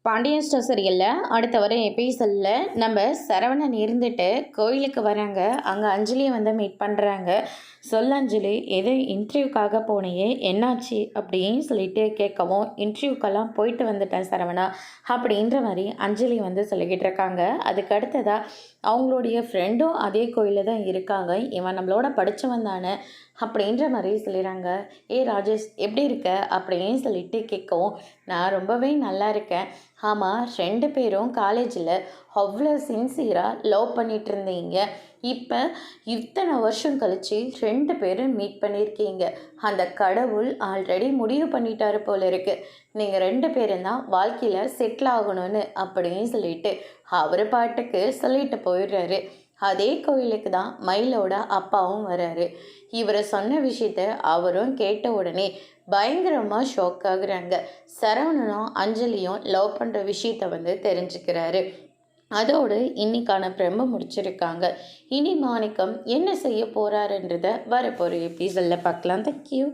Pandian store சீரியலில் அடுத்த வர எபிசோடில் நம்ம சரவணன் இருந்துட்டு கோயிலுக்கு வராங்க. அங்கே அஞ்சலியை வந்து மீட் பண்ணுறாங்க. அஞ்சலி, எது இன்டர்வியூக்காக போனையே, என்னாச்சு அப்படின்னு சொல்லிட்டு கேட்கவும், இன்டர்வியூக்கெல்லாம் போயிட்டு வந்துட்டேன் சரவணா அப்படின்ற மாதிரி அஞ்சலி வந்து சொல்லிக்கிட்டு இருக்காங்க. அதுக்கு அடுத்ததாக அவங்களுடைய ஃப்ரெண்டும் அதே கோயிலில் தான் இருக்காங்க. இவன் நம்மளோட படித்தவன் தானே அப்படின்ற மாதிரி சொல்லிடுறாங்க. ராஜேஷ் எப்படி இருக்க அப்படின்னு சொல்லிட்டு கேட்கவும், நான் ரொம்பவே நல்லா இருக்கேன். ஆமாம், 2 பேரும் காலேஜில் அவ்வளோ சின்சியராக லவ் பண்ணிகிட்டு இருந்தீங்க. இப்போ இத்தனை வருஷம் கழித்து 2 பேரும் மீட் பண்ணியிருக்கீங்க. அந்த கடவுள் ஆல்ரெடி முடிவு பண்ணிட்டாரு போல இருக்கு. நீங்கள் 2 பேரும் தான் வாழ்க்கையில் செட்டில் ஆகணும்னு அப்படின்னு சொல்லிட்டு அவர் பாட்டுக்கு சொல்லிட்டு போயிடுறாரு. அதே கோயிலுக்கு தான் மயிலோட அப்பாவும் வராரு. இவரை சொன்ன விஷயத்த அவரும் கேட்ட உடனே பயங்கரமாக ஷாக் ஆகுறாங்க. சரவணனும் அஞ்சலியும் லவ் பண்ணுற விஷயத்த வந்து தெரிஞ்சுக்கிறாரு. அதோடு இன்னைக்கான பிரம்ம முடிச்சிருக்காங்க. இனி மாணிக்கம் என்ன செய்ய போகிறாருன்றத வரப்போகிற எபிசோடில் பார்க்கலாம். தேங்க்யூ.